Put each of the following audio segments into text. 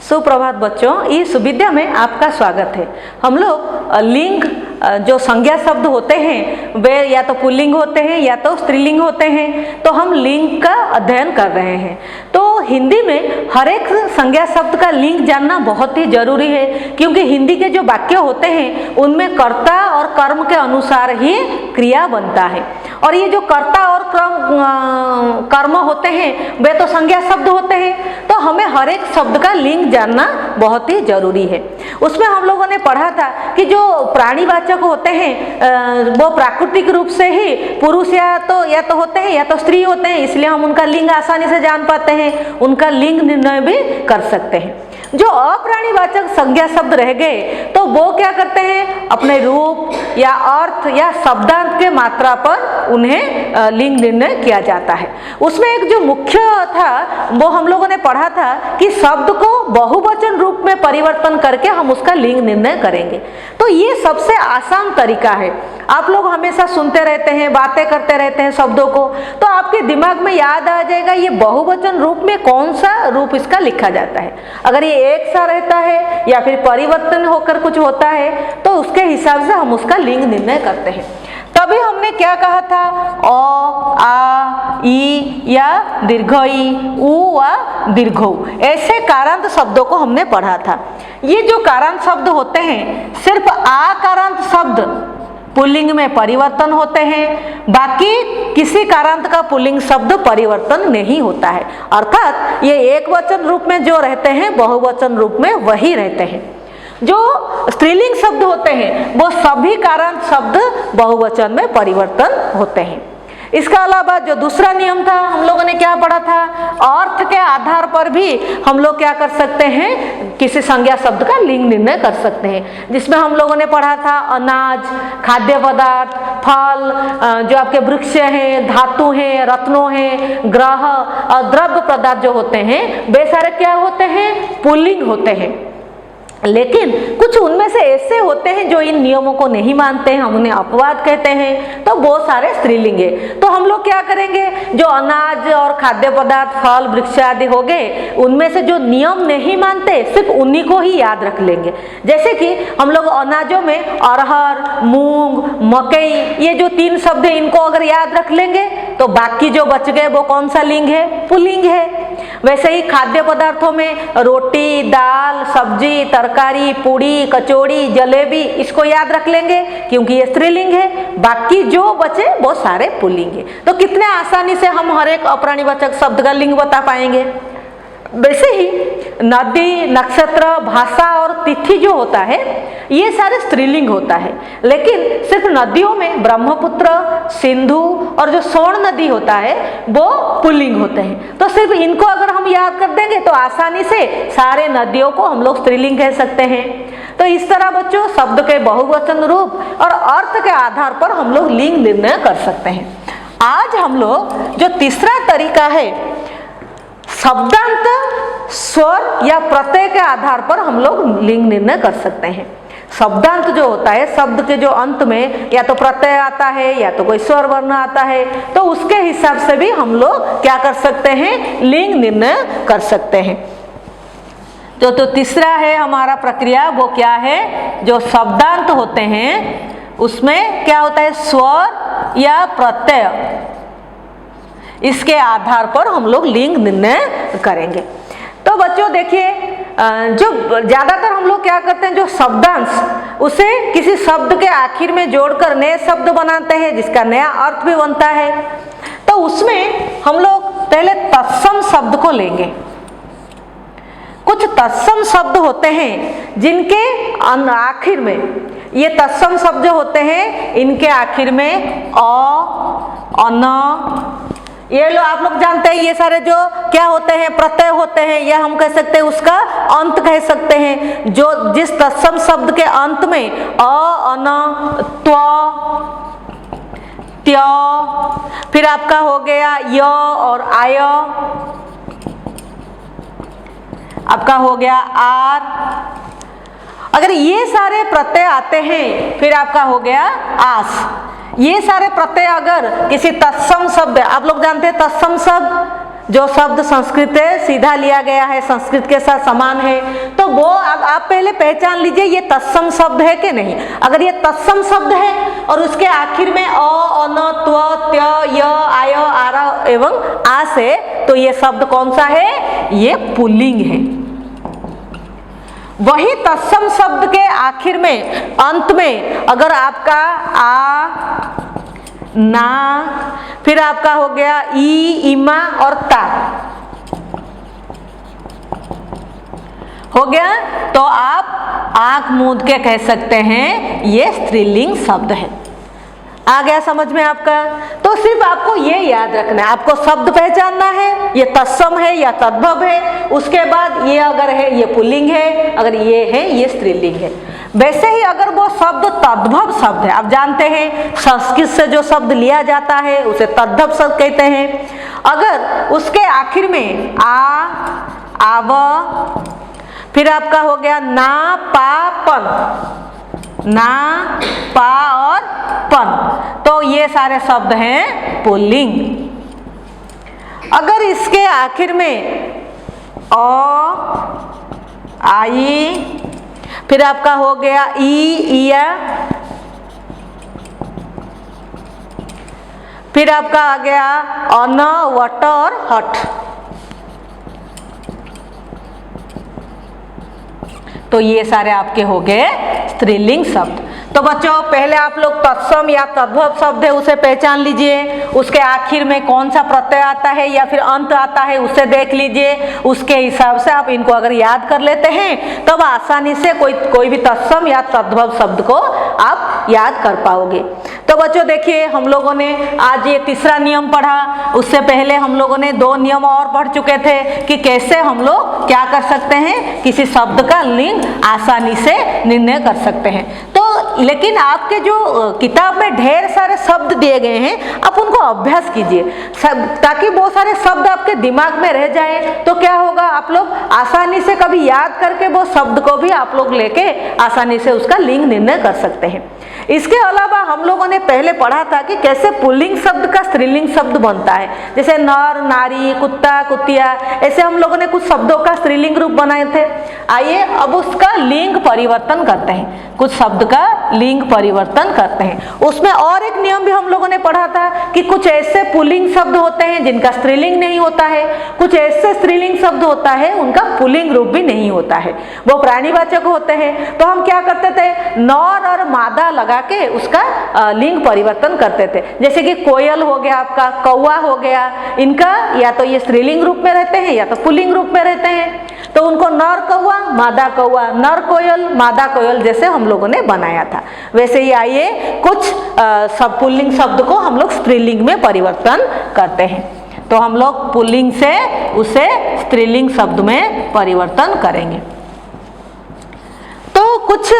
सुप्रभात बच्चों, इस विद्या में आपका स्वागत है। हम लोग लिंग जो संज्ञा शब्द होते हैं वे या तो पुल्लिंग होते हैं या तो स्त्रीलिंग होते हैं, तो हम लिंग का अध्ययन कर रहे हैं। तो हिंदी में हर एक संज्ञा शब्द का लिंग जानना बहुत ही जरूरी है, क्योंकि हिंदी के जो वाक्य होते हैं उनमें कर्ता और कर्म के अनुसार ही क्रिया बनता है, और ये जो कर्ता और कर्म होते हैं वे तो संज्ञा शब्द होते हैं। तो हमें हर एक शब्द का लिंग जानना बहुत ही जरूरी है। उसमें हम लोगों ने पढ़ा था कि जो प्राणीवाचक होते हैं वो प्राकृतिक रूप से ही पुरुष या तो होते हैं या तो स्त्री होते हैं, इसलिए हम उनका लिंग आसानी से जान पाते हैं, उनका लिंग निर्णय भी कर सकते हैं। जो अप्राणीवाचक संज्ञा शब्द रह गए तो वो क्या करते हैं, अपने रूप या अर्थ या शब्दांत के मात्रा पर उन्हें लिंग निर्णय किया जाता है। उसमें एक जो मुख्य था वो हम लोगों ने पढ़ा था कि शब्द को बहुवचन रूप में परिवर्तन करके हम उसका लिंग निर्णय करेंगे। तो ये सबसे आसान तरीका है। आप लोग हमेशा सुनते रहते हैं, बातें करते रहते हैं शब्दों को, तो आपके दिमाग में याद आ जाएगा ये बहुवचन रूप में कौन सा रूप इसका लिखा जाता है। अगर ये एक सा रहता है या फिर परिवर्तन होकर कुछ होता है तो उसके हिसाब से हम उसका लिंग निर्णय करते हैं। तभी हमने क्या कहा था, अ, आ, ई या दीर्घ ई, उ व दीर्घ उ, ऐसे कारांत शब्दों को हमने पढ़ा था। ये जो कारांत शब्द होते हैं, सिर्फ आकारांत शब्द पुल्लिंग में परिवर्तन होते हैं, बाकी किसी कारांत का पुल्लिंग शब्द परिवर्तन नहीं होता है। अर्थात ये एक वचन रूप में जो रहते हैं बहुवचन रूप में वही रहते हैं। जो स्त्रीलिंग शब्द होते हैं वो सभी कारांत शब्द बहुवचन में परिवर्तन होते हैं। इसका अलावा जो दूसरा नियम था हम लोगों ने क्या पढ़ा था, अर्थ के आधार पर भी हम लोग क्या कर सकते हैं, किसी संज्ञा शब्द का लिंग निर्णय कर सकते हैं। जिसमें हम लोगों ने पढ़ा था अनाज, खाद्य पदार्थ, फल, जो आपके वृक्ष हैं, धातु हैं, रत्नों हैं, ग्रह और द्रव्य पदार्थ जो होते हैं वे सारे क्या होते हैं, पुल्लिंग होते हैं। लेकिन कुछ उनमें से ऐसे होते हैं जो इन नियमों को नहीं मानते हैं, हम उन्हें अपवाद कहते हैं, तो वो सारे स्त्रीलिंग है। तो हम लोग क्या करेंगे, जो अनाज और खाद्य पदार्थ, फल, वृक्ष आदि हो गए, उनमें से जो नियम नहीं मानते सिर्फ उन्हीं को ही याद रख लेंगे। जैसे कि हम लोग अनाजों में अरहर, मूंग, मकई, ये जो 3 शब्द है इनको अगर याद रख लेंगे तो बाकी जो बच गए वो कौन सा लिंग है, पुल्लिंग है। वैसे ही खाद्य पदार्थों में रोटी, दाल, सब्जी, तरकारी, पूड़ी, कचौड़ी, जलेबी, इसको याद रख लेंगे क्योंकि ये स्त्रीलिंग है। बाकी जो बचे वो सारे पुल्लिंग है। तो कितने आसानी से हम हर एक अप्राणीवाचक शब्द का लिंग बता पाएंगे। वैसे ही नदी, नक्षत्र, भाषा और तिथि जो होता है ये सारे स्त्रीलिंग होता है, लेकिन सिर्फ नदियों में ब्रह्मपुत्र, सिंधु और जो सोन नदी होता है वो पुल्लिंग होते हैं। तो सिर्फ इनको अगर हम याद कर देंगे तो आसानी से सारे नदियों को हम लोग स्त्रीलिंग कह सकते हैं। तो इस तरह बच्चों शब्द के बहुवचन रूप और अर्थ के आधार पर हम लोग लिंग निर्णय कर सकते हैं। आज हम लोग जो तीसरा तरीका है, शब्दांत, स्वर या प्रत्यय के आधार पर हम लोग लिंग निर्णय कर सकते हैं। शब्दांत जो होता है, शब्द के जो अंत में या तो प्रत्यय आता है या तो कोई स्वर वर्ण आता है, तो उसके हिसाब से भी हम लोग क्या कर सकते हैं, लिंग निर्णय कर सकते हैं। तो तीसरा है हमारा प्रक्रिया, वो क्या है, जो शब्दांत होते हैं उसमें क्या होता है, स्वर या प्रत्यय, इसके आधार पर हम लोग लिंग निर्णय करेंगे। तो बच्चों देखिए, जो ज्यादातर हम लोग क्या करते हैं, जो शब्दांश उसे किसी शब्द के आखिर में जोड़कर नए शब्द बनाते हैं जिसका नया अर्थ भी बनता है। तो उसमें हम लोग पहले तत्सम शब्द को लेंगे। कुछ तत्सम शब्द होते हैं जिनके आखिर में, ये तत्सम शब्द होते हैं इनके आखिर में अ, अन, ये लो आप लोग जानते हैं, ये सारे जो क्या होते हैं, प्रत्यय होते हैं, या हम कह सकते हैं उसका अंत कह सकते हैं। जो जिस तत्सम शब्द के अंत में अ, अन, त्व, त्य, फिर आपका हो गया य और आय, आपका हो गया आर, अगर ये सारे प्रत्यय आते हैं, फिर आपका हो गया आस। ये सारे प्रत्यय अगर किसी तत्सम शब्द, आप लोग जानते हैं तत्सम शब्द जो शब्द संस्कृत से सीधा लिया गया है, संस्कृत के साथ समान है, तो वो आप पहले पहचान लीजिए ये तत्सम शब्द है कि नहीं। अगर ये तत्सम शब्द है और उसके आखिर में अ, अन, त्व, त्य, य, आय, आर एवं आस है, तो ये शब्द कौन सा है? ये पुल्लिंग है। वही तत्सम शब्द के आखिर में, अंत में अगर आपका आ, ना, फिर आपका हो गया ई, इमा और ता हो गया, तो आप आंख मूंद के कह सकते हैं ये स्त्रीलिंग शब्द है। आ गया समझ में आपका? तो सिर्फ आपको ये याद रखना है, आपको शब्द पहचानना है, ये तत्सम है या तद्भव है, उसके बाद ये अगर है ये पुल्लिंग है, अगर ये है ये स्त्रीलिंग है। वैसे ही अगर वो शब्द तद्भव शब्द है, आप जानते हैं संस्कृत से जो शब्द लिया जाता है उसे तद्भव शब्द कहते हैं। अगर उसके आखिर में आ, आव, फिर आपका हो गया ना, पा, पन, ना, पा और पन, तो ये सारे शब्द हैं पुल्लिंग। अगर इसके आखिर में अ, आई, फिर आपका हो गया ई, इया, फिर आपका आ गया अन, वट और हट, तो ये सारे आपके हो गए स्त्रीलिंग शब्द। तो बच्चों पहले आप लोग तत्सम या तद्भव शब्द है उसे पहचान लीजिए, उसके आखिर में कौन सा प्रत्यय आता है या फिर अंत आता है उसे देख लीजिए, उसके हिसाब से आप इनको अगर याद कर लेते हैं तब आसानी से कोई भी तत्सम या तद्भव शब्द को आप याद कर पाओगे। तो बच्चों देखिए हम लोगों ने आज ये तीसरा नियम पढ़ा, उससे पहले हम लोगों ने 2 नियम और पढ़ चुके थे कि कैसे हम लोग क्या कर सकते हैं, किसी शब्द का लिंग आसानी से निर्णय कर सकते हैं। तो लेकिन आपके जो किताब में ढेर सारे शब्द दिए गए हैं, आप उनको अभ्यास कीजिए ताकि बहुत सारे शब्द आपके दिमाग में रह जाए। तो क्या होगा, आप लोग आसानी से कभी याद करके वो शब्द को भी आप लोग लेके आसानी से उसका लिंग निर्णय कर सकते हैं। इसके अलावा हम लोगों ने पहले पढ़ा था कि कैसे पुल्लिंग शब्द का स्त्रीलिंग शब्द बनता है, जैसे नर, नारी, कुत्ता, कुतिया, ऐसे हम लोगों ने कुछ शब्दों का स्त्रीलिंग रूप बनाए थे। आइए अब उसका लिंग परिवर्तन करते हैं, कुछ शब्द का लिंग परिवर्तन करते हैं। उसमें और एक नियम भी हम लोगों ने पढ़ा था कि कुछ ऐसे पुल्लिंग शब्द होते हैं जिनका स्त्रीलिंग नहीं होता है, कुछ ऐसे स्त्रीलिंग शब्द होता है उनका पुल्लिंग रूप भी नहीं होता है, वो प्राणीवाचक होते हैं। तो हम क्या करते थे, नर और मादा लगा के उसका लिंग परिवर्तन करते थे। जैसे कि कोयल हो गया, आपका कौवा हो गया, इनका या तो ये स्त्रीलिंग रूप में रहते हैं या तो पुल्लिंग रूप में रहते हैं, तो उनको नर कौवा, मादा कौवा, नर कोयल, मादा कोयल जैसे हम लोगों ने बनाया था। वैसे ही आइए कुछ सब पुल्लिंग शब्द को हम लोग स्त्रीलिंग में परिवर्तन करते हैं। तो हम लोग पुल्लिंग से उसे स्त्रीलिंग शब्द में परिवर्तन करेंगे। तो कुछ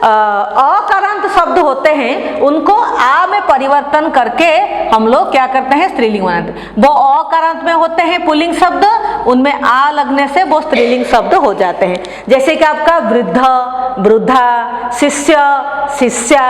अकारांत शब्द होते हैं, उनको आ में परिवर्तन करके हम लोग क्या करते हैं, स्त्रीलिंग बनाते हैं। वो अकारांत में होते हैं पुल्लिंग शब्द, उनमें आ लगने से वो स्त्रीलिंग शब्द हो जाते हैं। जैसे कि आपका वृद्ध, वृद्धा, शिष्य, शिष्या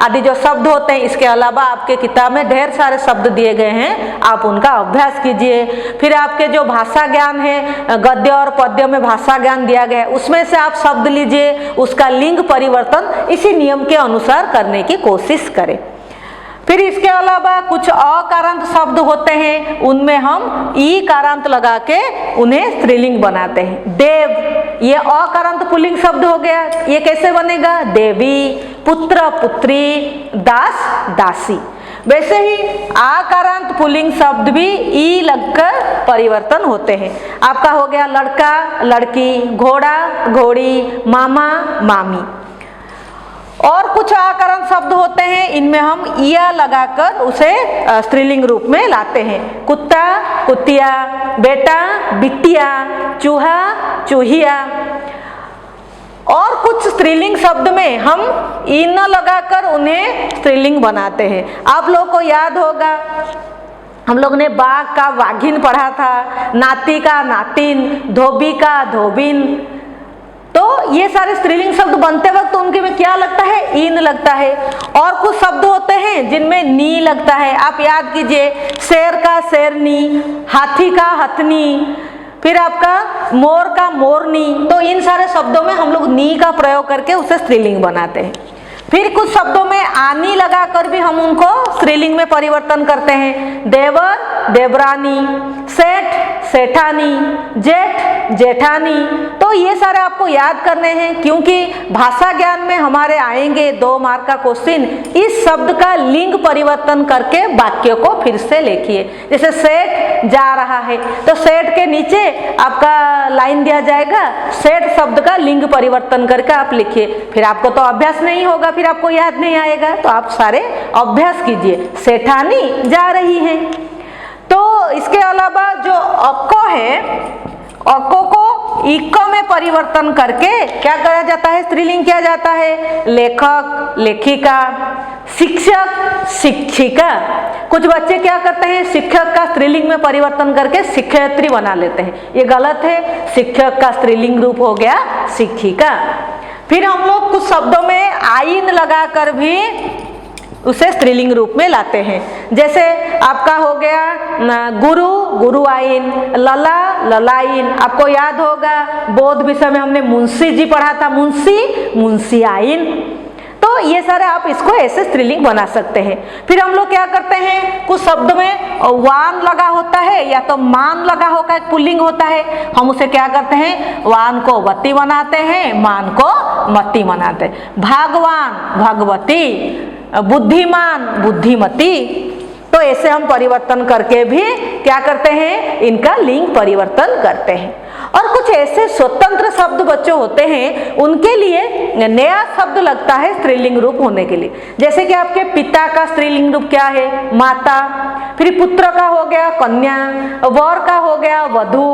आदि जो शब्द होते हैं। इसके अलावा आपके किताब में ढेर सारे शब्द दिए गए हैं, आप उनका अभ्यास कीजिए। फिर आपके जो भाषा ज्ञान है, गद्य और पद्य में भाषा ज्ञान दिया गया है, उसमें से आप शब्द लीजिए, उसका लिंग परिवर्तन इसी नियम के अनुसार करने की कोशिश करें। फिर इसके अलावा कुछ अकारांत शब्द होते हैं, उनमें हम ई कारांत लगा के उन्हें स्त्रीलिंग बनाते हैं। देव, ये अकारांत पुल्लिंग शब्द हो गया, ये कैसे बनेगा, देवी, पुत्र, पुत्री, दास, दासी। वैसे ही आकारांत पुल्लिंग शब्द भी ई लगकर परिवर्तन होते हैं। आपका हो गया लड़का, लड़की, घोड़ा, घोड़ी, मामा, मामी। और कुछ आकारांत शब्द होते हैं, इनमें हम इया लगाकर उसे स्त्रीलिंग रूप में लाते हैं। कुत्ता, कुतिया, बेटा, बिटिया, चूहा, चूहिया। और कुछ स्त्रीलिंग शब्द में हम ई न लगाकर उन्हें स्त्रीलिंग बनाते हैं। आप लोगों को याद होगा, हम लोग ने बाघ का वाघिन पढ़ा था, नाती का नातिन, धोबी का धोबिन, तो ये सारे स्त्रीलिंग शब्द बनते वक्त उनके में क्या लगता है, इन लगता है। और कुछ शब्द होते हैं जिनमें नी लगता है। आप याद कीजिए, शेर का शेरनी, हाथी का हथनी, फिर आपका मोर का मोरनी। तो इन सारे शब्दों में हम लोग नी का प्रयोग करके उसे स्त्रीलिंग बनाते हैं। फिर कुछ शब्दों में आनी लगाकर भी हम उनको स्त्रीलिंग में परिवर्तन करते हैं। देवर देवरानी, सेठ सेठानी, जेठ जेठानी। तो ये सारे आपको याद करने हैं, क्योंकि भाषा ज्ञान में हमारे आएंगे 2 मार्क का क्वेश्चन। इस शब्द का लिंग परिवर्तन करके वाक्य को फिर से लिखिए। जैसे सेठ जा रहा है, तो सेठ के नीचे आपका लाइन दिया जाएगा, सेठ शब्द का लिंग परिवर्तन करके आप लिखिए। फिर आपको तो अभ्यास नहीं होगा, फिर आपको याद नहीं आएगा, तो आप सारे अभ्यास कीजिए। सेठानी जा रही है। तो इसके अलावा जो अक्को है, अक्को को इक्को में परिवर्तन करके क्या करा जाता है, स्त्रीलिंग किया जाता है। लेखक लेखिका, शिक्षक शिक्षिका। कुछ बच्चे क्या करते हैं, शिक्षक का स्त्रीलिंग में परिवर्तन करके शिक्षयित्री बना लेते हैं, ये गलत है। शिक्षक का स्त्रीलिंग रूप हो गया शिक्षिका। फिर हम लोग कुछ शब्दों में आइन लगाकर भी उसे स्त्रीलिंग रूप में लाते हैं। जैसे आपका हो गया गुरु गुरु आइन, लला ललाइन। आपको याद होगा बोध विषय में हमने मुंशी जी पढ़ा था, मुंशी मुंशी आइन। तो ये सारे आप इसको ऐसे स्त्रीलिंग बना सकते हैं। फिर हम लोग क्या करते हैं, कुछ शब्द में वान लगा होता है या तो मान लगा होगा, एक पुल्लिंग होता है, हम उसे क्या करते हैं, वान को वती बनाते हैं, मान को मती बनाते हैं। भगवान भगवती, बुद्धिमान बुद्धिमती। तो ऐसे हम परिवर्तन करके भी क्या करते हैं, इनका लिंग परिवर्तन करते हैं। और कुछ ऐसे स्वतंत्र शब्द बच्चे होते हैं, उनके लिए नया शब्द लगता है स्त्रीलिंग रूप होने के लिए। जैसे कि आपके पिता का स्त्रीलिंग रूप क्या है, माता। फिर पुत्र का हो गया कन्या, वर का हो गया वधू,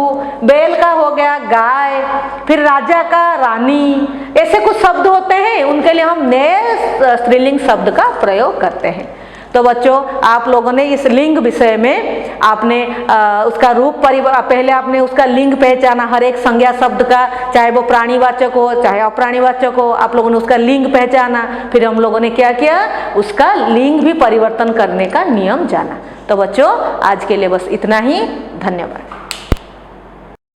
बैल का हो गया गाय, फिर राजा का रानी। ऐसे कुछ शब्द होते हैं, उनके लिए हम नए स्त्रीलिंग शब्द का प्रयोग करते हैं। तो बच्चों, आप लोगों ने इस लिंग विषय में आपने उसका रूप पहले आपने उसका लिंग पहचाना, हर एक संज्ञा शब्द का, चाहे वो प्राणीवाचक हो चाहे अप्राणीवाचक हो, आप लोगों ने उसका लिंग पहचाना। फिर हम लोगों ने क्या किया, उसका लिंग भी परिवर्तन करने का नियम जाना। तो बच्चों, आज के लिए बस इतना ही। धन्यवाद।